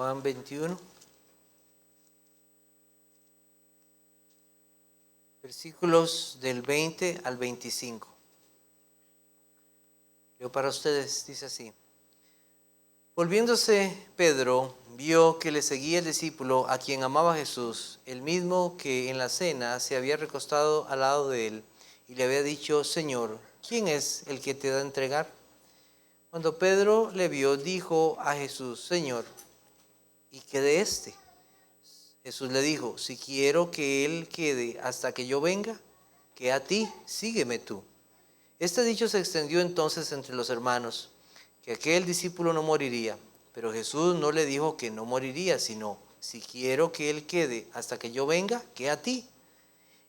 Juan 21, versículos del 20 al 25. Leo para ustedes, dice así. Volviéndose Pedro, vio que le seguía el discípulo a quien amaba Jesús, el mismo que en la cena se había recostado al lado de él y le había dicho: Señor, ¿quién es el que te da a entregar? Cuando Pedro le vio, dijo a Jesús: Señor, ¿y qué de éste? Jesús le dijo: si quiero que él quede hasta que yo venga, que a ti, sígueme tú. Este dicho se extendió entonces entre los hermanos, que aquel discípulo no moriría. Pero Jesús no le dijo que no moriría, sino: si quiero que él quede hasta que yo venga, que a ti.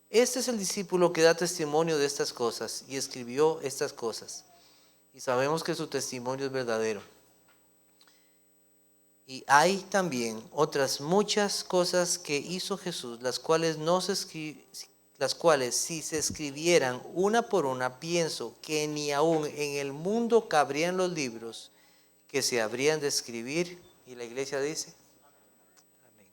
Este es el discípulo que da testimonio de estas cosas y escribió estas cosas. Y sabemos que su testimonio es verdadero. Y hay también otras muchas cosas que hizo Jesús, las cuales si se escribieran una por una, pienso que ni aún en el mundo cabrían los libros que se habrían de escribir. Y la iglesia dice: amén.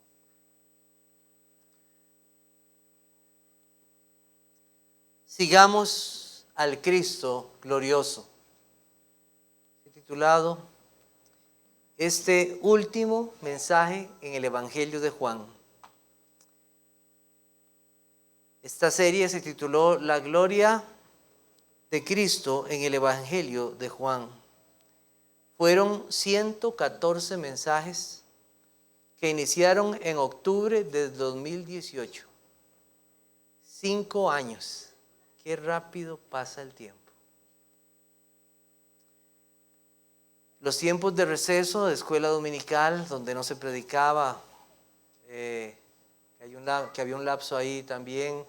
Sigamos al Cristo glorioso. He titulado este último mensaje en el Evangelio de Juan. Esta serie se tituló La gloria de Cristo en el Evangelio de Juan. Fueron 114 mensajes que iniciaron en octubre del 2018. 5 años. Qué rápido pasa el tiempo. Los tiempos de receso de escuela dominical, donde no se predicaba, que había un lapso ahí también,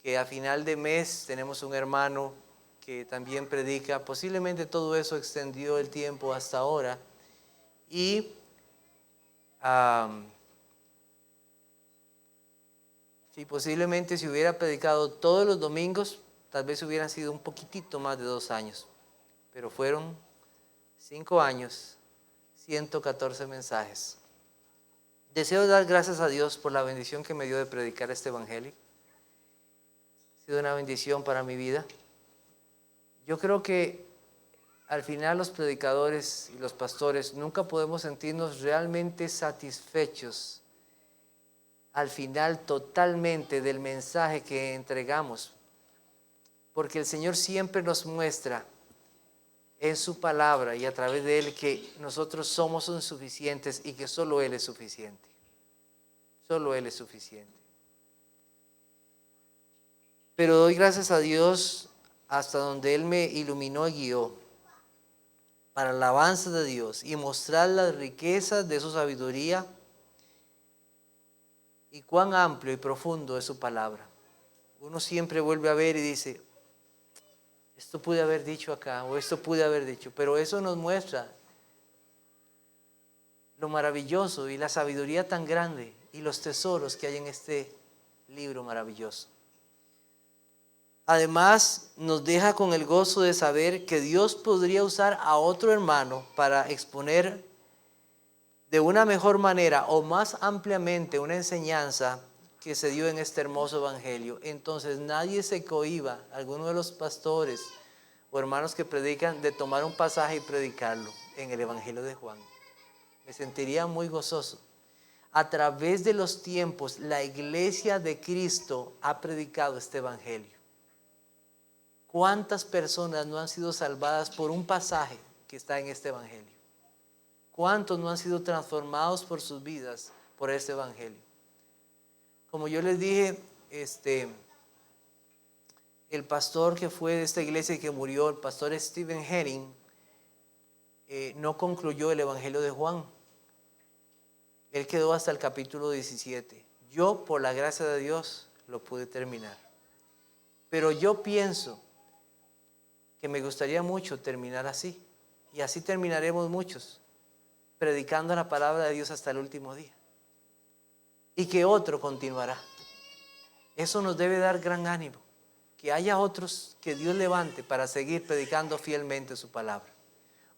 que a final de mes tenemos un hermano que también predica. Posiblemente todo eso extendió el tiempo hasta ahora. Y posiblemente si hubiera predicado todos los domingos, tal vez hubieran sido un poquitito más de 2 años. Pero fueron 5 años, 114 mensajes. Deseo dar gracias a Dios por la bendición que me dio de predicar este evangelio. Ha sido una bendición para mi vida. Yo creo que al final los predicadores y los pastores nunca podemos sentirnos realmente satisfechos al final totalmente del mensaje que entregamos, porque el Señor siempre nos muestra en su palabra y a través de Él que nosotros somos insuficientes y que solo Él es suficiente. Solo Él es suficiente. Pero doy gracias a Dios hasta donde Él me iluminó y guió para la alabanza de Dios y mostrar las riquezas de su sabiduría y cuán amplio y profundo es su palabra. Uno siempre vuelve a ver y dice: esto pude haber dicho acá o esto pude haber dicho, pero eso nos muestra lo maravilloso y la sabiduría tan grande y los tesoros que hay en este libro maravilloso. Además, nos deja con el gozo de saber que Dios podría usar a otro hermano para exponer de una mejor manera o más ampliamente una enseñanza que se dio en este hermoso evangelio. Entonces nadie se cohíba, alguno de los pastores o hermanos que predican, de tomar un pasaje y predicarlo en el evangelio de Juan. Me sentiría muy gozoso. A través de los tiempos, la iglesia de Cristo ha predicado este evangelio. ¿Cuántas personas no han sido salvadas por un pasaje que está en este evangelio? ¿Cuántos no han sido transformados por sus vidas por este evangelio? Como yo les dije, el pastor que fue de esta iglesia y que murió, el pastor Stephen Herring, no concluyó el evangelio de Juan. Él quedó hasta el capítulo 17. Yo, por la gracia de Dios, lo pude terminar. Pero yo pienso que me gustaría mucho terminar así. Y así terminaremos muchos, predicando la palabra de Dios hasta el último día. Y que otro continuará. Eso nos debe dar gran ánimo. Que haya otros que Dios levante para seguir predicando fielmente su palabra.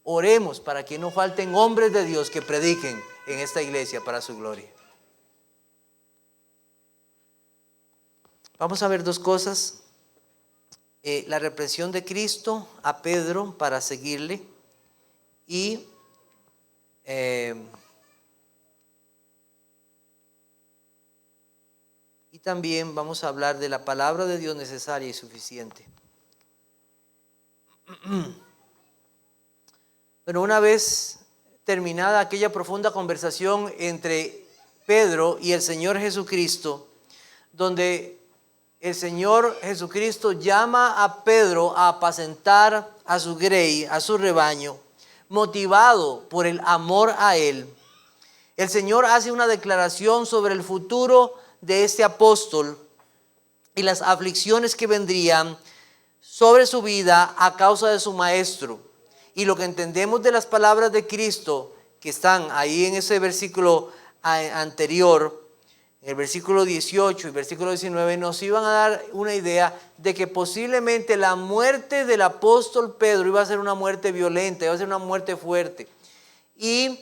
Oremos para que no falten hombres de Dios que prediquen en esta iglesia para su gloria. Vamos a ver dos cosas. La reprensión de Cristo a Pedro para seguirle y también vamos a hablar de la palabra de Dios necesaria y suficiente. Pero una vez terminada aquella profunda conversación entre Pedro y el Señor Jesucristo, donde el Señor Jesucristo llama a Pedro a apacentar a su grey, a su rebaño, motivado por el amor a él, el Señor hace una declaración sobre el futuro de este apóstol y las aflicciones que vendrían sobre su vida a causa de su maestro. Y lo que entendemos de las palabras de Cristo que están ahí en ese versículo anterior, el versículo 18 y versículo 19, nos iban a dar una idea de que posiblemente la muerte del apóstol Pedro iba a ser una muerte violenta, iba a ser una muerte fuerte. Y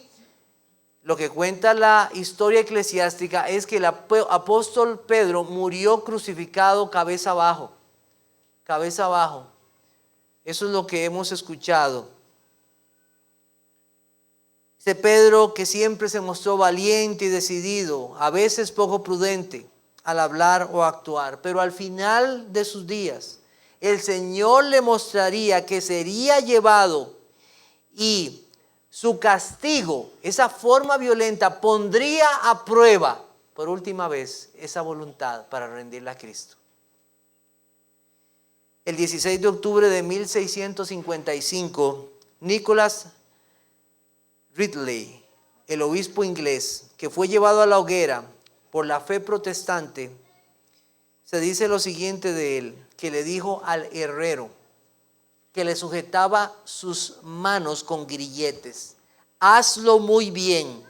lo que cuenta la historia eclesiástica es que el apóstol Pedro murió crucificado cabeza abajo. Cabeza abajo. Eso es lo que hemos escuchado. Dice Pedro que siempre se mostró valiente y decidido, a veces poco prudente al hablar o actuar, pero al final de sus días el Señor le mostraría que sería llevado y su castigo, esa forma violenta, pondría a prueba por última vez esa voluntad para rendirla a Cristo. El 16 de octubre de 1655, Nicholas Ridley, el obispo inglés, que fue llevado a la hoguera por la fe protestante, se dice lo siguiente de él, que le dijo al herrero que le sujetaba sus manos con grilletes: hazlo muy bien,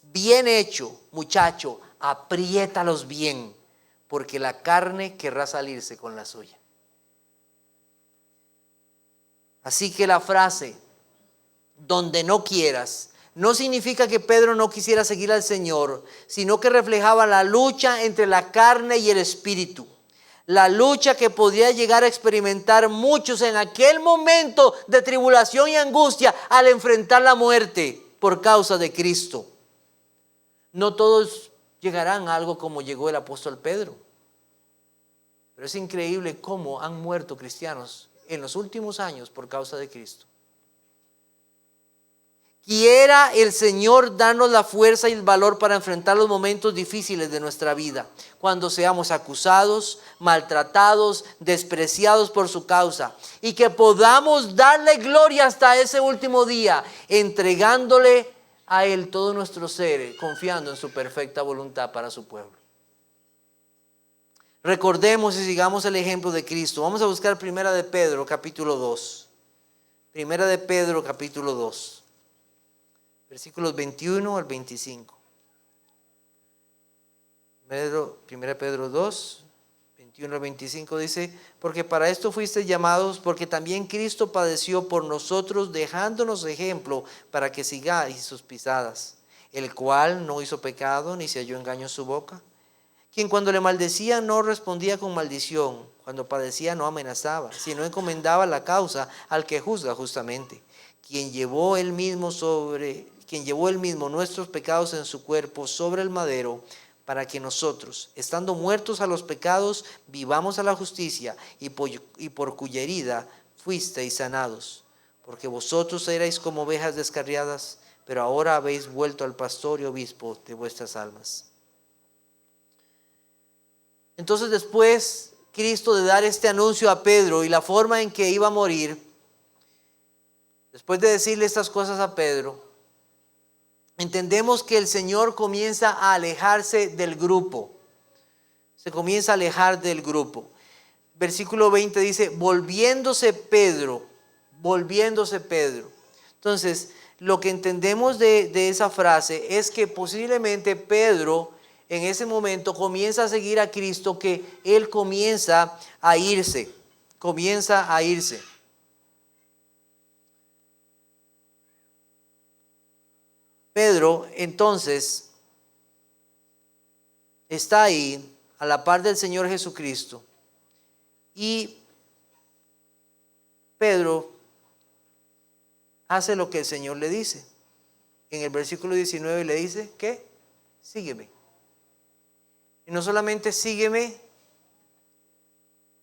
bien hecho, muchacho, apriétalos bien, porque la carne querrá salirse con la suya. Así que la frase donde no quieras no significa que Pedro no quisiera seguir al Señor, sino que reflejaba la lucha entre la carne y el espíritu. La lucha que podía llegar a experimentar muchos en aquel momento de tribulación y angustia al enfrentar la muerte por causa de Cristo. No todos llegarán a algo como llegó el apóstol Pedro. Pero es increíble cómo han muerto cristianos en los últimos años por causa de Cristo. Quiera el Señor darnos la fuerza y el valor para enfrentar los momentos difíciles de nuestra vida, cuando seamos acusados, maltratados, despreciados por su causa, y que podamos darle gloria hasta ese último día, entregándole a Él todo nuestro ser, confiando en su perfecta voluntad para su pueblo. Recordemos y sigamos el ejemplo de Cristo. Vamos a buscar Primera de Pedro, capítulo 2. Primera de Pedro, capítulo 2. Versículos 21 al 25. Primera Pedro 2, 21 al 25 dice: porque para esto fuisteis llamados, porque también Cristo padeció por nosotros, dejándonos ejemplo para que sigáis sus pisadas, el cual no hizo pecado, ni se halló engaño en su boca, quien cuando le maldecían no respondía con maldición, cuando padecía no amenazaba, sino encomendaba la causa al que juzga justamente, quien llevó él mismo nuestros pecados en su cuerpo sobre el madero, para que nosotros, estando muertos a los pecados, vivamos a la justicia, y por cuya herida fuisteis sanados. Porque vosotros erais como ovejas descarriadas, pero ahora habéis vuelto al pastor y obispo de vuestras almas. Entonces, después Cristo de dar este anuncio a Pedro y la forma en que iba a morir, después de decirle estas cosas a Pedro, entendemos que el Señor comienza a alejarse del grupo. Se comienza a alejar del grupo. Versículo 20 dice: volviéndose Pedro. Entonces, lo que entendemos de esa frase es que posiblemente Pedro en ese momento comienza a seguir a Cristo, que él comienza a irse. Pedro entonces está ahí a la par del Señor Jesucristo y Pedro hace lo que el Señor le dice. En el versículo 19 le dice, ¿qué? Sígueme. Y no solamente sígueme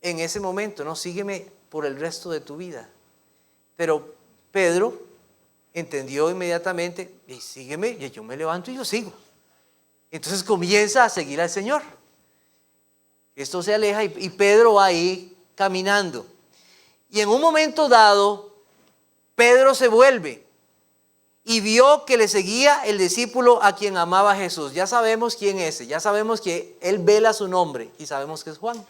en ese momento, no, sígueme por el resto de tu vida. Pero Pedro entendió inmediatamente, y sígueme, y yo me levanto y yo sigo. Entonces comienza a seguir al Señor. Esto se aleja y Pedro va ahí caminando. Y en un momento dado, Pedro se vuelve y vio que le seguía el discípulo a quien amaba Jesús. Ya sabemos quién es, ya sabemos que él vela su nombre y sabemos que es Juan.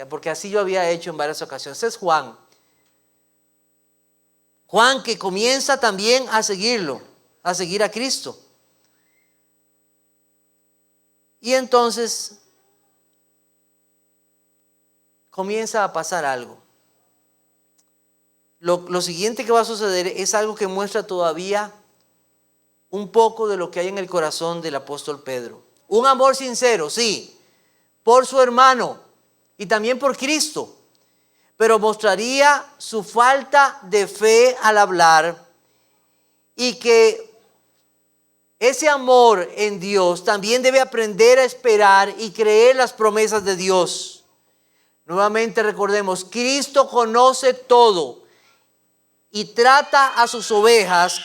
Porque así yo había hecho en varias ocasiones. Es Juan. Juan que comienza también a seguirlo, a seguir a Cristo. Y entonces comienza a pasar algo. Lo siguiente que va a suceder es algo que muestra todavía un poco de lo que hay en el corazón del apóstol Pedro. Un amor sincero, sí, por su hermano y también por Cristo, pero mostraría su falta de fe al hablar y que ese amor en Dios también debe aprender a esperar y creer las promesas de Dios. Nuevamente recordemos, Cristo conoce todo y trata a sus ovejas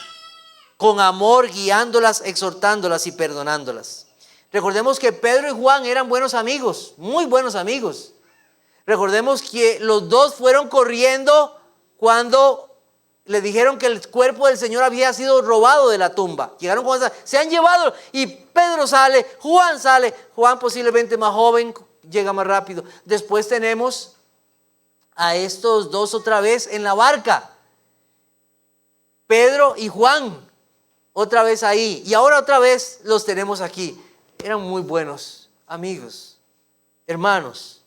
con amor, guiándolas, exhortándolas y perdonándolas. Recordemos que Pedro y Juan eran buenos amigos, muy buenos amigos. Recordemos que los dos fueron corriendo cuando le dijeron que el cuerpo del Señor había sido robado de la tumba. Llegaron con esa, se han llevado, y Pedro sale, Juan posiblemente más joven, llega más rápido. Después tenemos a estos dos otra vez en la barca. Pedro y Juan, otra vez ahí. Y ahora otra vez los tenemos aquí. Eran muy buenos amigos, hermanos.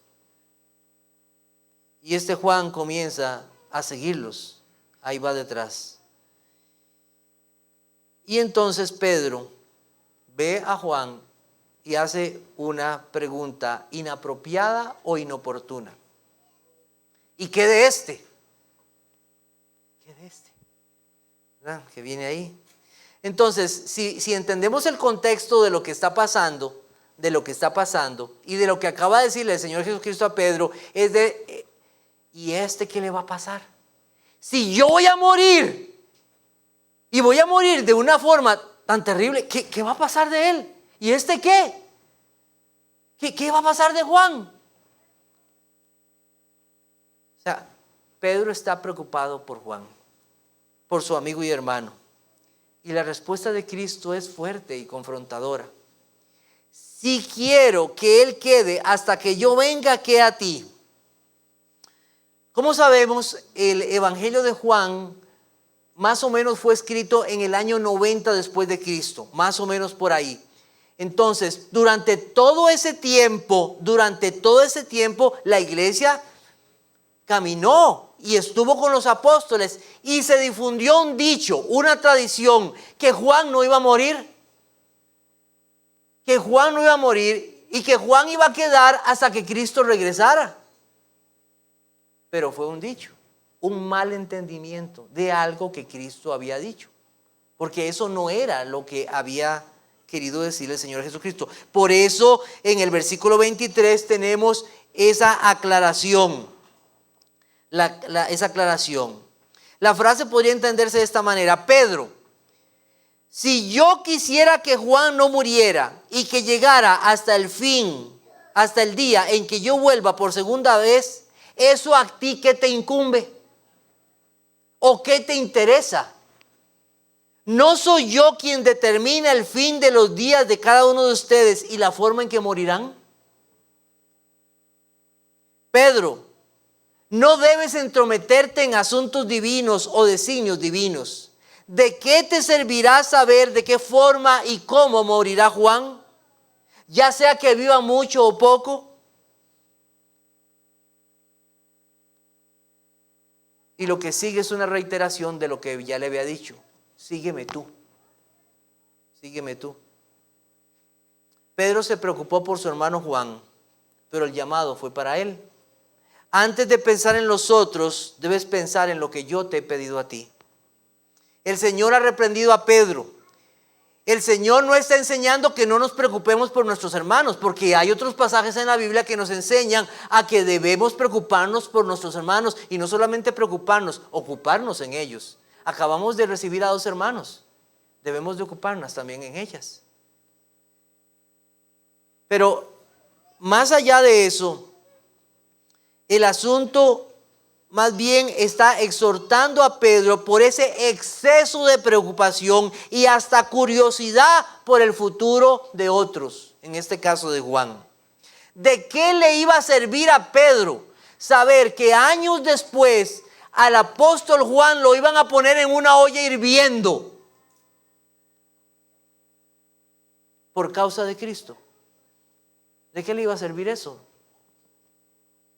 Y este Juan comienza a seguirlos. Ahí va detrás. Y entonces Pedro ve a Juan y hace una pregunta inapropiada o inoportuna. ¿Y qué de este? ¿Qué de este? ¿Verdad? Que viene ahí. Entonces, si entendemos el contexto de lo que está pasando, y de lo que acaba de decirle el Señor Jesucristo a Pedro, es de, ¿y este qué le va a pasar? Si yo voy a morir, y voy a morir de una forma tan terrible, ¿qué va a pasar de él? ¿Y este qué? ¿Qué va a pasar de Juan? O sea, Pedro está preocupado por Juan, por su amigo y hermano. Y la respuesta de Cristo es fuerte y confrontadora. Si quiero que él quede hasta que yo venga, ¿qué a ti? Como sabemos, el Evangelio de Juan más o menos fue escrito en el año 90 después de Cristo, más o menos por ahí. Entonces, durante todo ese tiempo, la iglesia caminó y estuvo con los apóstoles y se difundió un dicho, una tradición, que Juan no iba a morir. Que Juan no iba a morir y que Juan iba a quedar hasta que Cristo regresara. Pero fue un dicho, un mal entendimiento de algo que Cristo había dicho. Porque eso no era lo que había querido decir el Señor Jesucristo. Por eso en el versículo 23 tenemos esa aclaración. Esa aclaración. La frase podría entenderse de esta manera: Pedro, si yo quisiera que Juan no muriera y que llegara hasta el fin, hasta el día en que yo vuelva por segunda vez, ¿eso a ti qué te incumbe? ¿O qué te interesa? ¿No soy yo quien determina el fin de los días de cada uno de ustedes y la forma en que morirán? Pedro, no debes entrometerte en asuntos divinos o designios divinos. ¿De qué te servirá saber de qué forma y cómo morirá Juan? Ya sea que viva mucho o poco. Y lo que sigue es una reiteración de lo que ya le había dicho. Sígueme tú. sígueme tú. Pedro se preocupó por su hermano Juan, pero el llamado fue para él. Antes de pensar en los otros, debes pensar en lo que yo te he pedido a ti. El Señor ha reprendido a Pedro. El Señor no está enseñando que no nos preocupemos por nuestros hermanos, porque hay otros pasajes en la Biblia que nos enseñan a que debemos preocuparnos por nuestros hermanos, y no solamente preocuparnos, ocuparnos en ellos. Acabamos de recibir a 2 hermanos. Debemos de ocuparnos también en ellas. Pero más allá de eso, el asunto más bien está exhortando a Pedro por ese exceso de preocupación y hasta curiosidad por el futuro de otros, en este caso de Juan. ¿De qué le iba a servir a Pedro saber que años después al apóstol Juan lo iban a poner en una olla hirviendo por causa de Cristo? ¿De qué le iba a servir eso?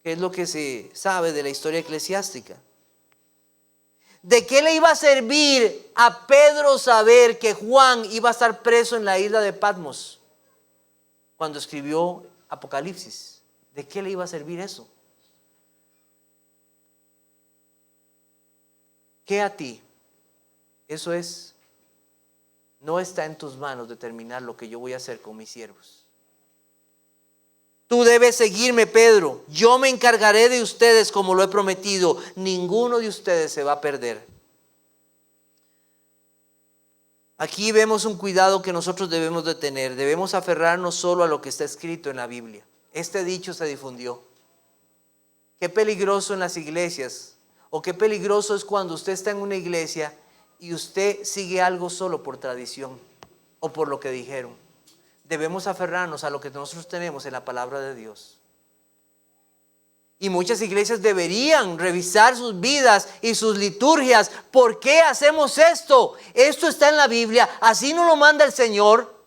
¿Qué es lo que se sabe de la historia eclesiástica? ¿De qué le iba a servir a Pedro saber que Juan iba a estar preso en la isla de Patmos cuando escribió Apocalipsis? ¿De qué le iba a servir eso? ¿Qué a ti? Eso es, no está en tus manos determinar lo que yo voy a hacer con mis siervos. Tú debes seguirme, Pedro. Yo me encargaré de ustedes como lo he prometido. Ninguno de ustedes se va a perder. Aquí vemos un cuidado que nosotros debemos de tener. Debemos aferrarnos solo a lo que está escrito en la Biblia. Este dicho se difundió. Qué peligroso en las iglesias, o qué peligroso es cuando usted está en una iglesia y usted sigue algo solo por tradición o por lo que dijeron. Debemos aferrarnos a lo que nosotros tenemos en la palabra de Dios. Y muchas iglesias deberían revisar sus vidas y sus liturgias. ¿Por qué hacemos esto? Esto está en la Biblia, así nos lo manda el Señor.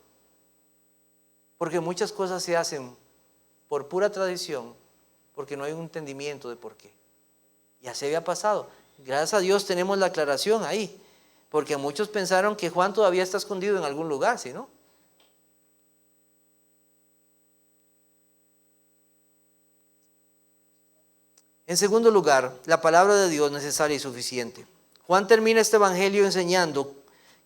Porque muchas cosas se hacen por pura tradición, porque no hay un entendimiento de por qué. Y así había pasado. Gracias a Dios tenemos la aclaración ahí, porque muchos pensaron que Juan todavía está escondido en algún lugar, ¿sí no? En segundo lugar, la palabra de Dios necesaria y suficiente. Juan termina este evangelio enseñando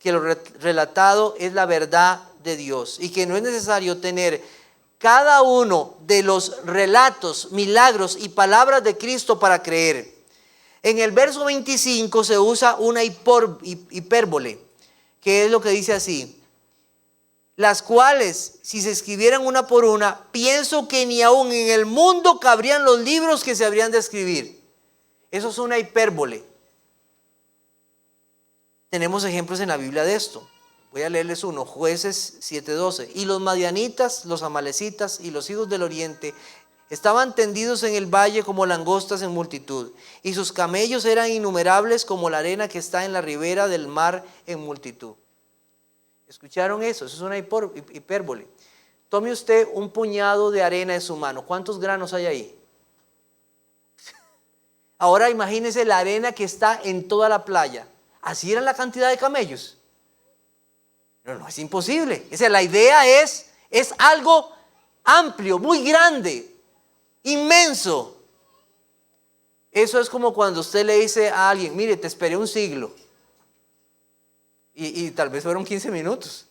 que lo relatado es la verdad de Dios y que no es necesario tener cada uno de los relatos, milagros y palabras de Cristo para creer. En el verso 25 se usa una hipérbole, que es lo que dice así: las cuales, si se escribieran una por una, pienso que ni aún en el mundo cabrían los libros que se habrían de escribir. Eso es una hipérbole. Tenemos ejemplos en la Biblia de esto. Voy a leerles uno, Jueces 7:12. Y los madianitas, los amalecitas y los hijos del oriente estaban tendidos en el valle como langostas en multitud, y sus camellos eran innumerables como la arena que está en la ribera del mar en multitud. ¿Escucharon eso? Eso es una hipérbole. Tome usted un puñado de arena en su mano. ¿Cuántos granos hay ahí? Ahora imagínese la arena que está en toda la playa. ¿Así era la cantidad de camellos? No, es imposible. O sea, la idea es algo amplio, muy grande, inmenso. Eso es como cuando usted le dice a alguien: mire, te esperé un siglo. Y tal vez fueron 15 minutos.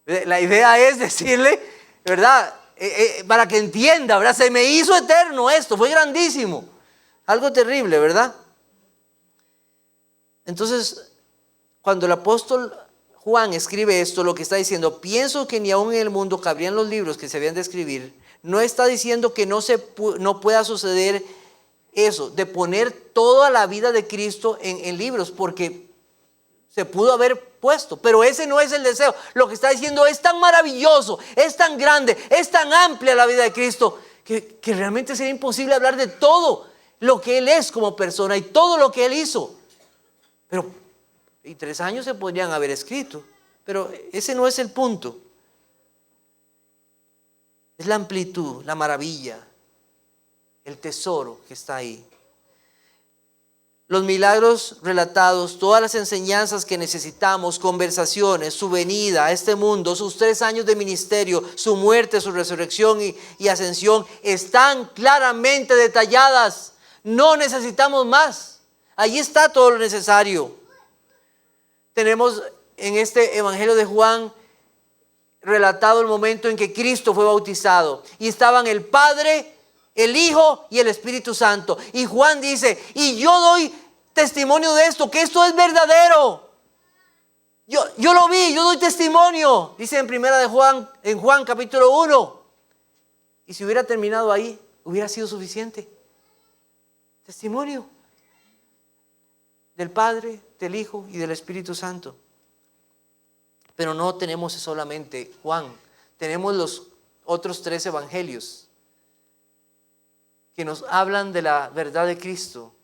La idea es decirle, ¿verdad? Para que entienda, ¿verdad? Se me hizo eterno esto, fue grandísimo. Algo terrible, ¿verdad? Entonces, cuando el apóstol Juan escribe esto, lo que está diciendo: pienso que ni aún en el mundo cabrían los libros que se habían de escribir. No está diciendo que no pueda suceder eso, de poner toda la vida de Cristo en libros, porque se pudo haber puesto, pero ese no es el deseo. Lo que está diciendo es tan maravilloso, es tan grande, es tan amplia la vida de Cristo, que realmente sería imposible hablar de todo lo que Él es como persona y todo lo que Él hizo. Pero en 3 años se podrían haber escrito, pero ese no es el punto. Es la amplitud, la maravilla, el tesoro que está ahí. Los milagros relatados, todas las enseñanzas que necesitamos, conversaciones, su venida a este mundo, sus 3 años de ministerio, su muerte, su resurrección y ascensión, están claramente detalladas. No necesitamos más. Allí está todo lo necesario. Tenemos en este Evangelio de Juan relatado el momento en que Cristo fue bautizado. Y estaban el Padre, el Hijo y el Espíritu Santo. Y Juan dice, y yo doy testimonio de esto, que esto es verdadero. Yo lo vi, yo doy testimonio. Dice en Juan capítulo 1. Y si hubiera terminado ahí, hubiera sido suficiente. Testimonio del Padre, del Hijo y del Espíritu Santo. Pero no tenemos solamente Juan, tenemos los otros 3 evangelios que nos hablan de la verdad de Cristo.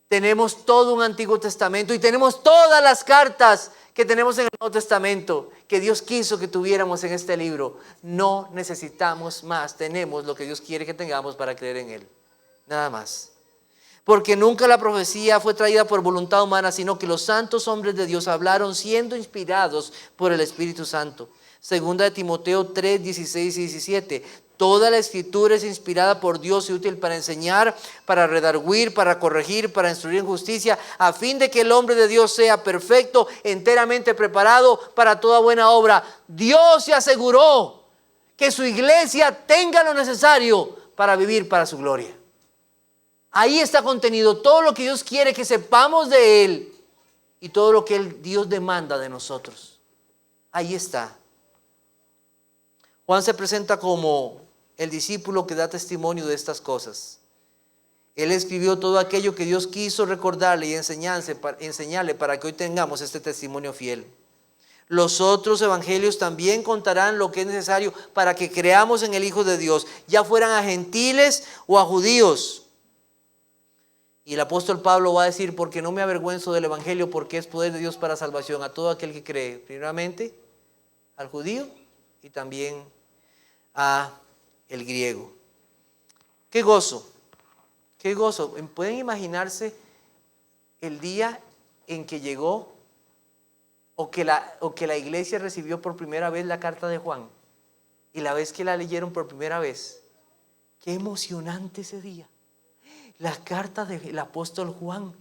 Tenemos todo un Antiguo Testamento y tenemos todas las cartas que tenemos en el Nuevo Testamento que Dios quiso que tuviéramos en este libro. No necesitamos más, tenemos lo que Dios quiere que tengamos para creer en Él, nada más. Porque nunca la profecía fue traída por voluntad humana, sino que los santos hombres de Dios hablaron siendo inspirados por el Espíritu Santo. Segunda de Timoteo 3, 16 y 17. Toda la escritura es inspirada por Dios y útil para enseñar, para redarguir, para corregir, para instruir en justicia, a fin de que el hombre de Dios sea perfecto, enteramente preparado para toda buena obra. Dios se aseguró que su iglesia tenga lo necesario para vivir para su gloria. Ahí está contenido todo lo que Dios quiere que sepamos de Él y todo lo que Dios demanda de nosotros. Ahí está. Juan se presenta como el discípulo que da testimonio de estas cosas. Él escribió todo aquello que Dios quiso recordarle y enseñarle para que hoy tengamos este testimonio fiel. Los otros evangelios también contarán lo que es necesario para que creamos en el Hijo de Dios, ya fueran a gentiles o a judíos. Y el apóstol Pablo va a decir, porque no me avergüenzo del evangelio, porque es poder de Dios para salvación a todo aquel que cree, primeramente al judío y también a el griego. ¡Qué gozo! ¡Qué gozo! ¿Pueden imaginarse el día en que llegó o que la iglesia recibió por primera vez la carta de Juan y la vez que la leyeron por primera vez? ¡Qué emocionante ese día! La carta del apóstol Juan.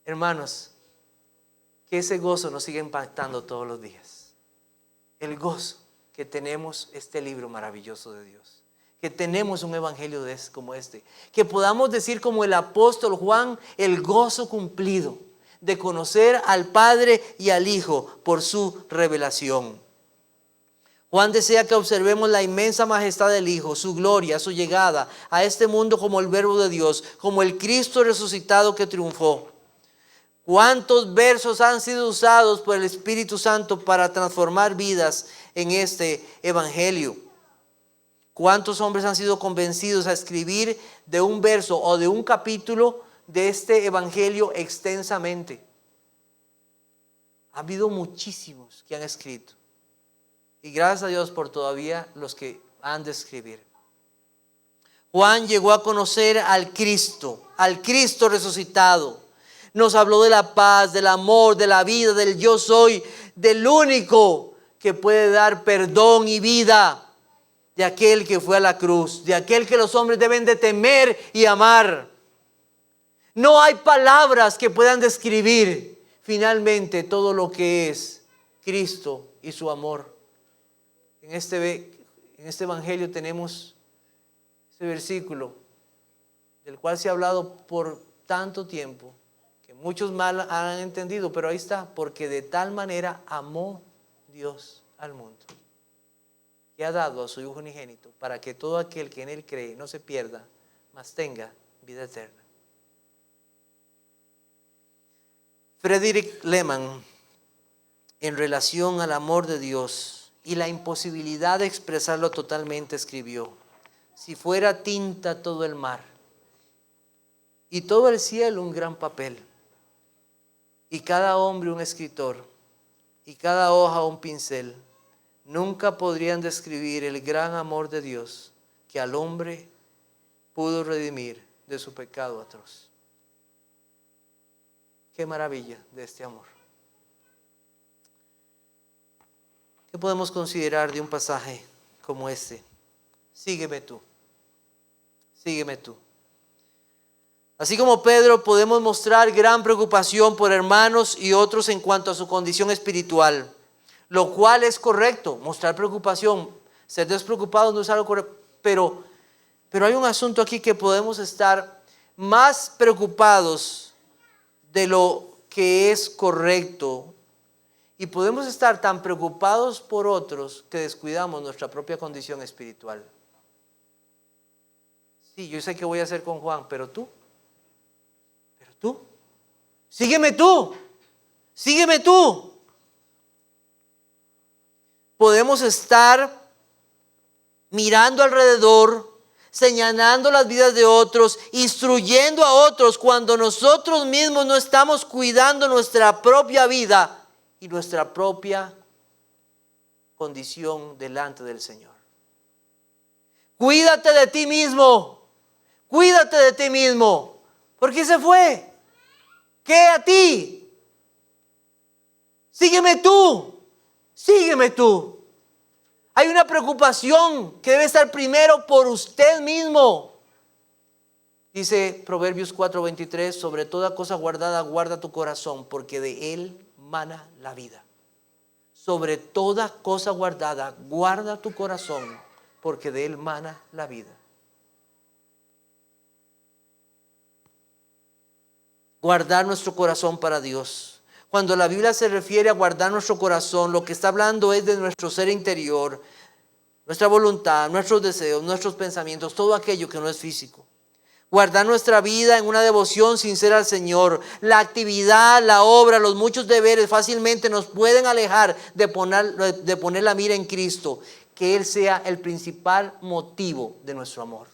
Hermanos, que ese gozo nos siga impactando todos los días. El gozo que tenemos este libro maravilloso de Dios. Que tenemos un evangelio como este. Que podamos decir como el apóstol Juan, el gozo cumplido de conocer al Padre y al Hijo por su revelación. Juan desea que observemos la inmensa majestad del Hijo, su gloria, su llegada a este mundo como el Verbo de Dios, como el Cristo resucitado que triunfó. ¿Cuántos versos han sido usados por el Espíritu Santo para transformar vidas en este evangelio? ¿Cuántos hombres han sido convencidos a escribir de un verso o de un capítulo de este evangelio extensamente? Ha habido muchísimos que han escrito. Y gracias a Dios por todavía los que han de escribir. Juan llegó a conocer al Cristo resucitado. Nos habló de la paz, del amor, de la vida, del yo soy, del único que puede dar perdón y vida, de aquel que fue a la cruz, de aquel que los hombres deben de temer y amar. No hay palabras que puedan describir finalmente todo lo que es Cristo y su amor. En este evangelio tenemos este versículo del cual se ha hablado por tanto tiempo que muchos mal han entendido, pero ahí está, porque de tal manera amó Dios al mundo que ha dado a su Hijo unigénito para que todo aquel que en Él cree no se pierda, mas tenga vida eterna. Frederick Lehman, en relación al amor de Dios y la imposibilidad de expresarlo totalmente, escribió: si fuera tinta todo el mar y todo el cielo un gran papel y cada hombre un escritor y cada hoja un pincel, nunca podrían describir el gran amor de Dios que al hombre pudo redimir de su pecado atroz. Qué maravilla de este amor. ¿Qué podemos considerar de un pasaje como este? Sígueme tú. Sígueme tú. Así como Pedro, podemos mostrar gran preocupación por hermanos y otros en cuanto a su condición espiritual, lo cual es correcto, mostrar preocupación. Ser despreocupados no es algo correcto, pero hay un asunto aquí que podemos estar más preocupados de lo que es correcto y podemos estar tan preocupados por otros que descuidamos nuestra propia condición espiritual. Sí, yo sé qué voy a hacer con Juan, pero tú, sígueme tú, sígueme tú. Podemos estar mirando alrededor, señalando las vidas de otros, instruyendo a otros cuando nosotros mismos no estamos cuidando nuestra propia vida y nuestra propia condición delante del Señor. Cuídate de ti mismo, cuídate de ti mismo. ¿Por qué se fue? ¿Qué a ti? Sígueme tú, sígueme tú. Hay una preocupación que debe estar primero por usted mismo. Dice Proverbios 4:23, sobre toda cosa guardada, guarda tu corazón, porque de él mana la vida. Sobre toda cosa guardada, guarda tu corazón, porque de él mana la vida. Guardar nuestro corazón para Dios. Cuando la Biblia se refiere a guardar nuestro corazón, lo que está hablando es de nuestro ser interior, nuestra voluntad, nuestros deseos, nuestros pensamientos, todo aquello que no es físico. Guardar nuestra vida en una devoción sincera al Señor. La actividad, la obra, los muchos deberes fácilmente nos pueden alejar de poner la mira en Cristo. Que Él sea el principal motivo de nuestro amor.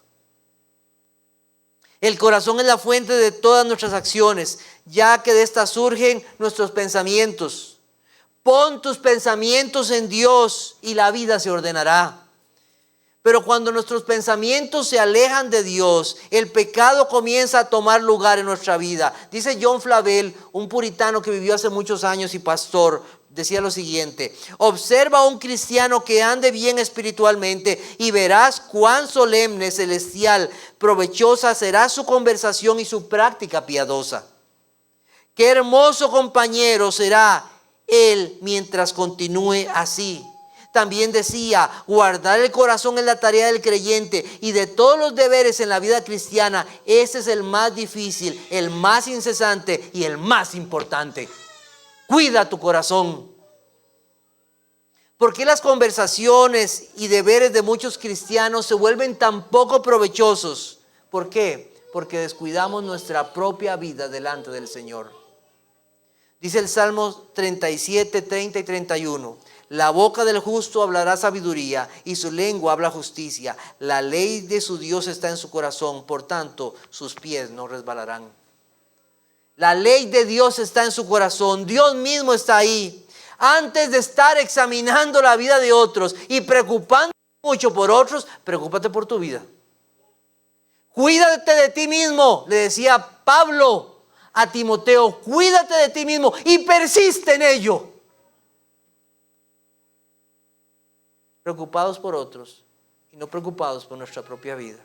El corazón es la fuente de todas nuestras acciones, ya que de estas surgen nuestros pensamientos. Pon tus pensamientos en Dios y la vida se ordenará. Pero cuando nuestros pensamientos se alejan de Dios, el pecado comienza a tomar lugar en nuestra vida. Dice John Flavel, un puritano que vivió hace muchos años y pastor, decía lo siguiente: observa a un cristiano que ande bien espiritualmente y verás cuán solemne, celestial, provechosa será su conversación y su práctica piadosa. Qué hermoso compañero será él mientras continúe así. También decía, guardar el corazón es la tarea del creyente, y de todos los deberes en la vida cristiana, ese es el más difícil, el más incesante y el más importante. Cuida tu corazón. ¿Por qué las conversaciones y deberes de muchos cristianos se vuelven tan poco provechosos? ¿Por qué? Porque descuidamos nuestra propia vida delante del Señor. Dice el Salmo 37, 30 y 31. La boca del justo hablará sabiduría y su lengua habla justicia. La ley de su Dios está en su corazón, por tanto sus pies no resbalarán. La ley de Dios está en su corazón, Dios mismo está ahí. Antes de estar examinando la vida de otros y preocupándote mucho por otros, preocúpate por tu vida. Cuídate de ti mismo, le decía Pablo a Timoteo, cuídate de ti mismo y persiste en ello. Preocupados por otros y no preocupados por nuestra propia vida.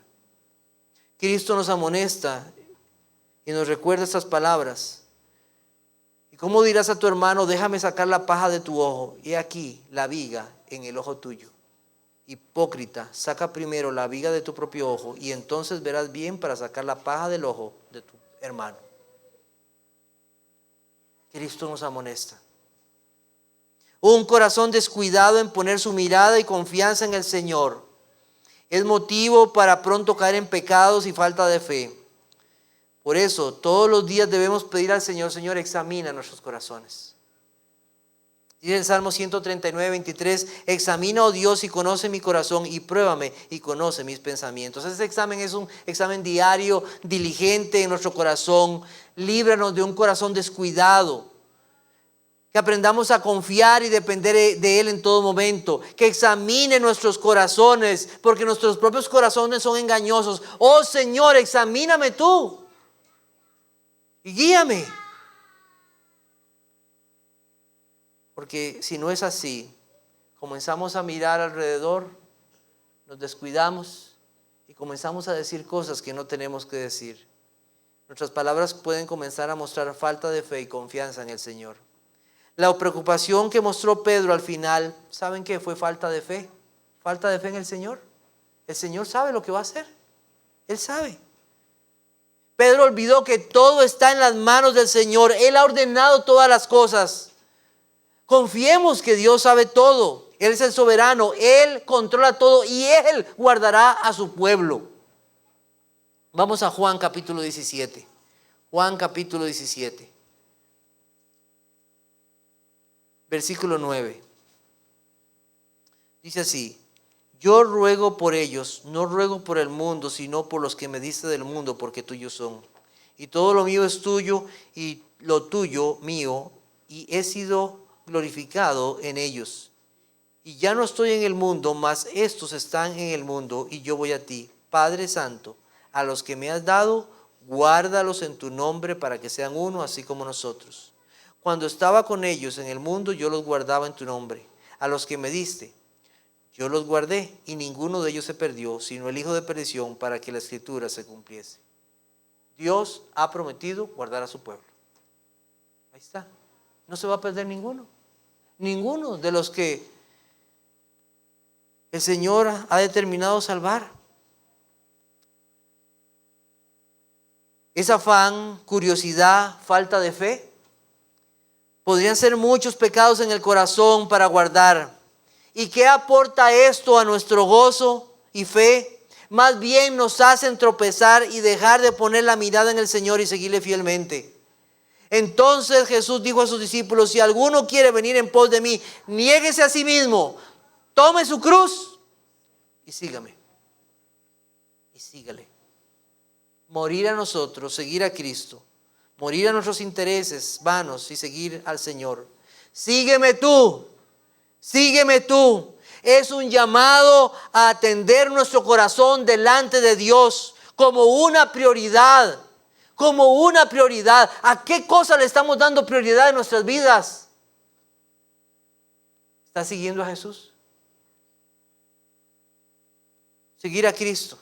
Cristo nos amonesta y nos recuerda estas palabras. ¿Y cómo dirás a tu hermano, déjame sacar la paja de tu ojo? Y aquí la viga en el ojo tuyo. Hipócrita, saca primero la viga de tu propio ojo y entonces verás bien para sacar la paja del ojo de tu hermano. Cristo nos amonesta. Un corazón descuidado en poner su mirada y confianza en el Señor es motivo para pronto caer en pecados y falta de fe. Por eso, todos los días debemos pedir al Señor, Señor, examina nuestros corazones. Dice el Salmo 139, 23, examina, oh Dios, y conoce mi corazón, y pruébame, y conoce mis pensamientos. Ese examen es un examen diario, diligente en nuestro corazón. Líbranos de un corazón descuidado. Que aprendamos a confiar y depender de Él en todo momento. Que examine nuestros corazones, porque nuestros propios corazones son engañosos. Oh Señor, examíname tú y guíame. Porque si no es así, comenzamos a mirar alrededor, nos descuidamos y comenzamos a decir cosas que no tenemos que decir. Nuestras palabras pueden comenzar a mostrar falta de fe y confianza en el Señor. La preocupación que mostró Pedro al final, ¿saben qué? Fue falta de fe. Falta de fe en el Señor. El Señor sabe lo que va a hacer. Él sabe. Pedro olvidó que todo está en las manos del Señor. Él ha ordenado todas las cosas. Confiemos que Dios sabe todo. Él es el soberano. Él controla todo y Él guardará a su pueblo. Vamos a Juan capítulo 17. Juan capítulo 17. Versículo 9. Dice así: yo ruego por ellos, no ruego por el mundo, sino por los que me diste del mundo, porque tuyos son. Y todo lo mío es tuyo, y lo tuyo mío, y he sido glorificado en ellos. Y ya no estoy en el mundo, mas estos están en el mundo, y yo voy a ti. Padre Santo, a los que me has dado, guárdalos en tu nombre, para que sean uno, así como nosotros. Cuando estaba con ellos en el mundo, yo los guardaba en tu nombre. A los que me diste, yo los guardé, y ninguno de ellos se perdió, sino el hijo de perdición, para que la escritura se cumpliese. Dios ha prometido guardar a su pueblo. Ahí está. No se va a perder ninguno. Ninguno de los que el Señor ha determinado salvar. Es afán, curiosidad, falta de fe. Podrían ser muchos pecados en el corazón para guardar. ¿Y qué aporta esto a nuestro gozo y fe? Más bien nos hacen tropezar y dejar de poner la mirada en el Señor y seguirle fielmente. Entonces Jesús dijo a sus discípulos: si alguno quiere venir en pos de mí, niéguese a sí mismo, tome su cruz y sígame. Y sígale. Morir a nosotros, seguir a Cristo, morir a nuestros intereses vanos y seguir al Señor. Sígueme tú, sígueme tú. Es un llamado a atender nuestro corazón delante de Dios como una prioridad. Como una prioridad. ¿A qué cosa le estamos dando prioridad en nuestras vidas? ¿Estás siguiendo a Jesús? Seguir a Cristo.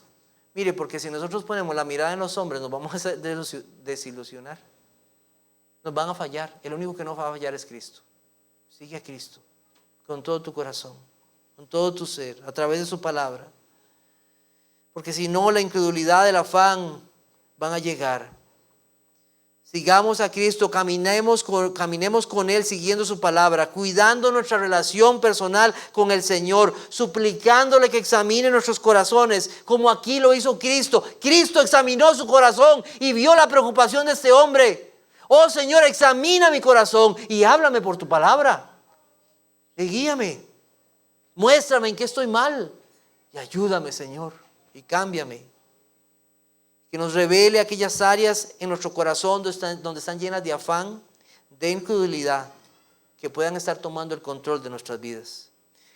Mire, porque si nosotros ponemos la mirada en los hombres, nos vamos a desilusionar. Nos van a fallar. El único que no va a fallar es Cristo. Sigue a Cristo con todo tu corazón, con todo tu ser, a través de su palabra. Porque si no, la incredulidad, el afán van a llegar. Sigamos a Cristo, caminemos con Él siguiendo su palabra, cuidando nuestra relación personal con el Señor, suplicándole que examine nuestros corazones, como aquí lo hizo Cristo. Cristo examinó su corazón y vio la preocupación de este hombre. Oh Señor, examina mi corazón y háblame por tu palabra. Y guíame, muéstrame en qué estoy mal y ayúdame, Señor, y cámbiame. Que nos revele aquellas áreas en nuestro corazón donde están llenas de afán, de incredulidad, que puedan estar tomando el control de nuestras vidas.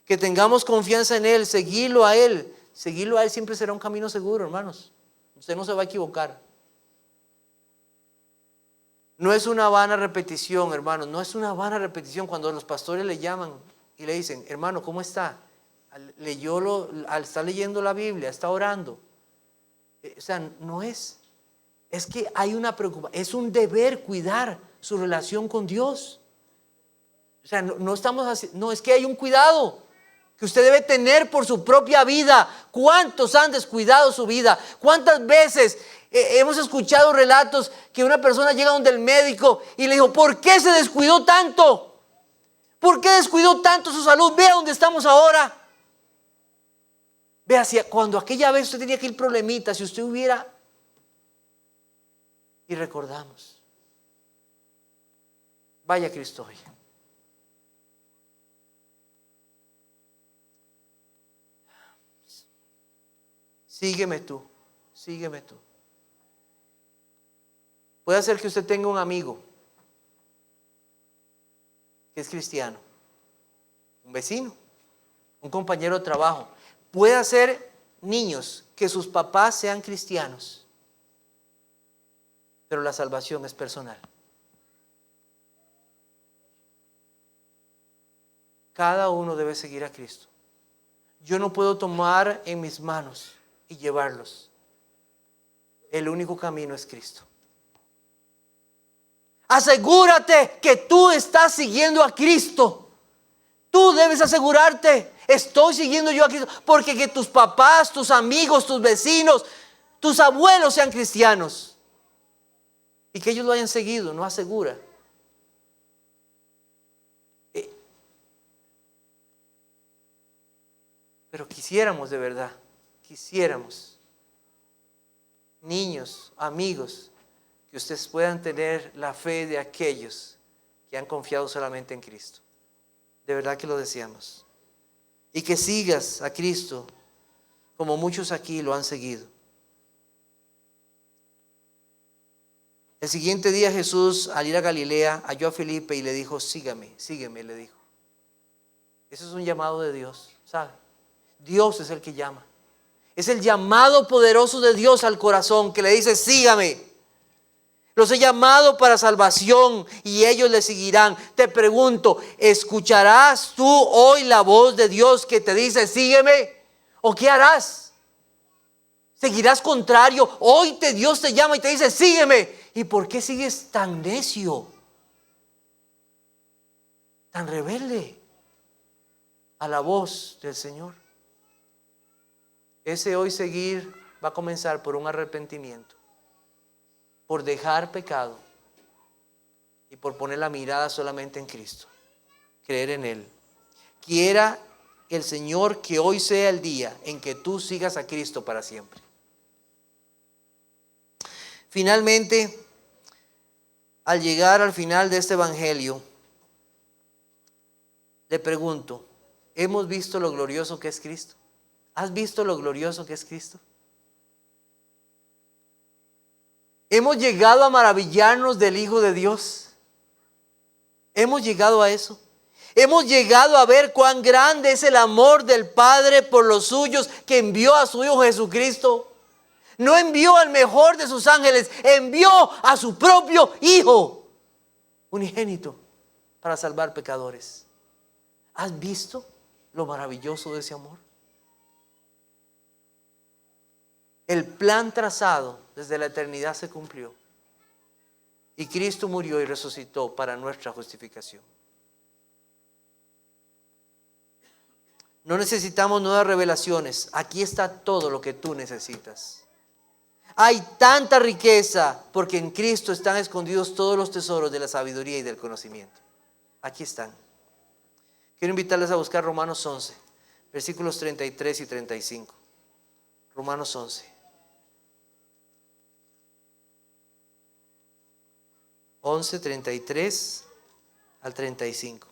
Que tengamos confianza en Él, seguirlo a Él. Seguirlo a Él siempre será un camino seguro, hermanos. Usted no se va a equivocar. No es una vana repetición, hermanos. No es una vana repetición cuando los pastores le llaman y le dicen: hermano, ¿cómo está? Está leyendo la Biblia, está orando. O sea, no es que hay una preocupación, es un deber cuidar su relación con Dios. O sea, no estamos haciendo, no, es que hay un cuidado que usted debe tener por su propia vida. ¿Cuántos han descuidado su vida? ¿Cuántas veces hemos escuchado relatos que una persona llega donde el médico y le dijo: ¿por qué se descuidó tanto? ¿Por qué descuidó tanto su salud? Vea dónde estamos ahora. Vea, cuando aquella vez usted tenía que ir problemita, si usted hubiera... Y recordamos. Vaya Cristo hoy. Sígueme tú, sígueme tú. Puede ser que usted tenga un amigo que es cristiano, un vecino, un compañero de trabajo. Puede ser niños que sus papás sean cristianos, pero la salvación es personal. Cada uno debe seguir a Cristo. Yo no puedo tomar en mis manos y llevarlos. El único camino es Cristo. Asegúrate que tú estás siguiendo a Cristo. Tú debes asegurarte, estoy siguiendo yo a Cristo, porque que tus papás, tus amigos, tus vecinos, tus abuelos sean cristianos y que ellos lo hayan seguido no asegura. Pero quisiéramos de verdad, quisiéramos, niños, amigos, que ustedes puedan tener la fe de aquellos que han confiado solamente en Cristo. De verdad que lo deseamos. Y que sigas a Cristo como muchos aquí lo han seguido. El siguiente día Jesús, al ir a Galilea, halló a Felipe y le dijo, sígame, sígueme, le dijo. Eso es un llamado de Dios, ¿sabe? Dios es el que llama. Es el llamado poderoso de Dios al corazón que le dice, sígame. Los he llamado para salvación y ellos le seguirán. Te pregunto, ¿escucharás tú hoy la voz de Dios que te dice, sígueme? ¿O qué harás? ¿Seguirás contrario? Hoy Dios te llama y te dice, sígueme. ¿Y por qué sigues tan necio? Tan rebelde a la voz del Señor. Ese hoy seguir va a comenzar por un arrepentimiento, por dejar pecado y por poner la mirada solamente en Cristo, creer en Él. Quiera el Señor que hoy sea el día en que tú sigas a Cristo para siempre. Finalmente, al llegar al final de este evangelio, le pregunto, ¿hemos visto lo glorioso que es Cristo? ¿Has visto lo glorioso que es Cristo? ¿Hemos llegado a maravillarnos del Hijo de Dios? ¿Hemos llegado a eso? ¿Hemos llegado a ver cuán grande es el amor del Padre por los suyos que envió a su Hijo Jesucristo? No envió al mejor de sus ángeles, envió a su propio Hijo unigénito para salvar pecadores. ¿Has visto lo maravilloso de ese amor? El plan trazado desde la eternidad se cumplió. Y Cristo murió y resucitó para nuestra justificación. No necesitamos nuevas revelaciones. Aquí está todo lo que tú necesitas. Hay tanta riqueza porque en Cristo están escondidos todos los tesoros de la sabiduría y del conocimiento. Aquí están. Quiero invitarles a buscar Romanos 11, versículos 33 y 35. Romanos 11. 11, 33 al 35.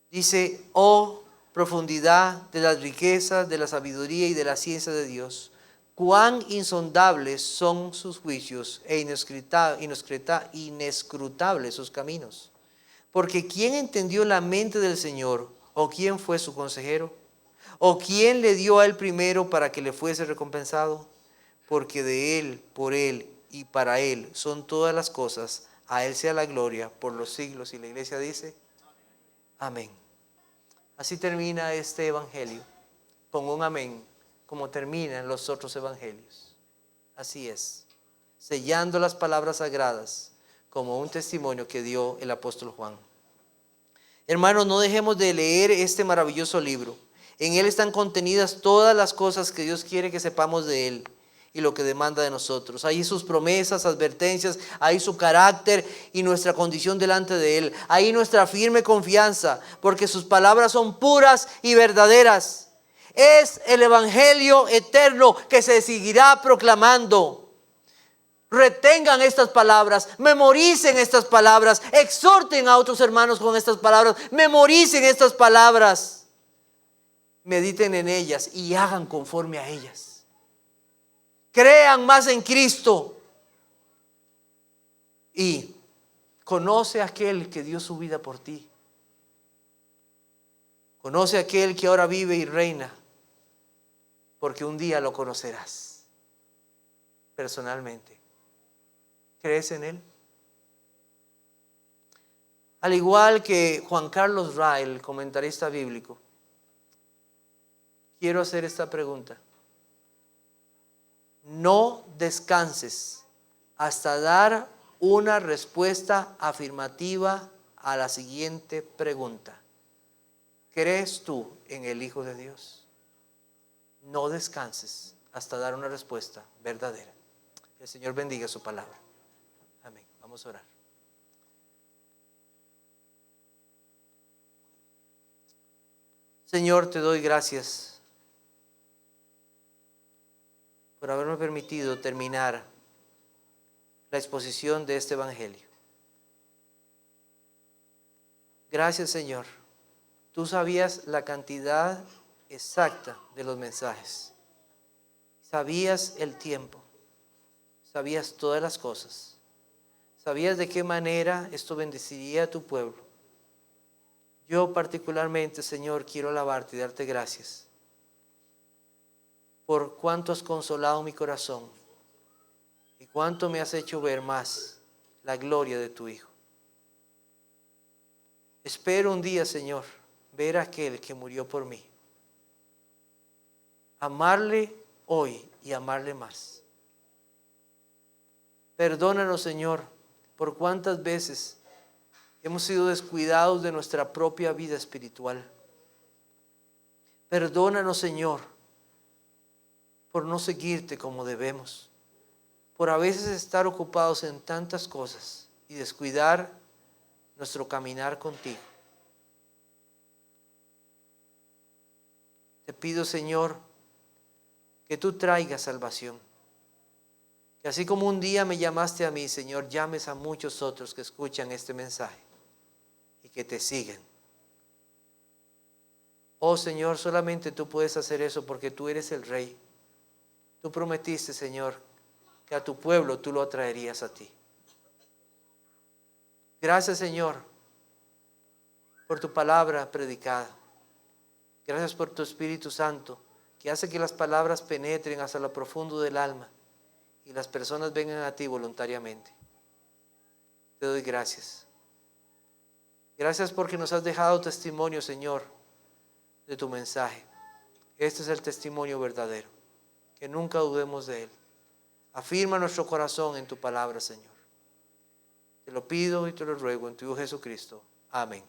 Dice, oh profundidad de las riquezas, de la sabiduría y de la ciencia de Dios, cuán insondables son sus juicios e inescrutables sus caminos. Porque ¿quién entendió la mente del Señor? ¿O quién fue su consejero? ¿O quién le dio a él primero para que le fuese recompensado? Porque de él, por él y para él son todas las cosas. A él sea la gloria por los siglos. Y la iglesia dice, amén. Así termina este evangelio, con un amén, como terminan los otros evangelios. Así es, sellando las palabras sagradas como un testimonio que dio el apóstol Juan. Hermanos, no dejemos de leer este maravilloso libro. En él están contenidas todas las cosas que Dios quiere que sepamos de él y lo que demanda de nosotros. Ahí sus promesas, advertencias, ahí su carácter y nuestra condición delante de él. Ahí nuestra firme confianza, porque sus palabras son puras y verdaderas. Es el evangelio eterno que se seguirá proclamando. Retengan estas palabras, memoricen estas palabras, exhorten a otros hermanos con estas palabras, memoricen estas palabras, mediten en ellas y hagan conforme a ellas. Crean más en Cristo y conoce a aquel que dio su vida por ti. Conoce a aquel que ahora vive y reina, porque un día lo conocerás personalmente. ¿Crees en él? Al igual que Juan Carlos Ray, el comentarista bíblico, quiero hacer esta pregunta. No descanses hasta dar una respuesta afirmativa a la siguiente pregunta. ¿Crees tú en el Hijo de Dios? No descanses hasta dar una respuesta verdadera. El Señor bendiga su palabra. Amén. Vamos a orar. Señor, te doy gracias por haberme permitido terminar la exposición de este evangelio. Gracias, Señor. Tú sabías la cantidad exacta de los mensajes. Sabías el tiempo. Sabías todas las cosas. Sabías de qué manera esto bendeciría a tu pueblo. Yo particularmente, Señor, quiero alabarte y darte gracias por cuánto has consolado mi corazón y cuánto me has hecho ver más la gloria de tu Hijo. Espero un día, Señor, ver a aquel que murió por mí. Amarle hoy y amarle más. Perdónanos, Señor, por cuántas veces hemos sido descuidados de nuestra propia vida espiritual. Perdónanos, Señor, por no seguirte como debemos, por a veces estar ocupados en tantas cosas y descuidar nuestro caminar contigo. Te pido, Señor, que tú traigas salvación. Que así como un día me llamaste a mí, Señor, llames a muchos otros que escuchan este mensaje y que te siguen. Oh Señor, solamente tú puedes hacer eso porque tú eres el Rey. Tú prometiste, Señor, que a tu pueblo tú lo atraerías a ti. Gracias, Señor, por tu palabra predicada. Gracias por tu Espíritu Santo, que hace que las palabras penetren hasta lo profundo del alma y las personas vengan a ti voluntariamente. Te doy gracias. Gracias porque nos has dejado testimonio, Señor, de tu mensaje. Este es el testimonio verdadero, que nunca dudemos de él. Afirma nuestro corazón en tu palabra, Señor. Te lo pido y te lo ruego en tu Hijo Jesucristo. Amén.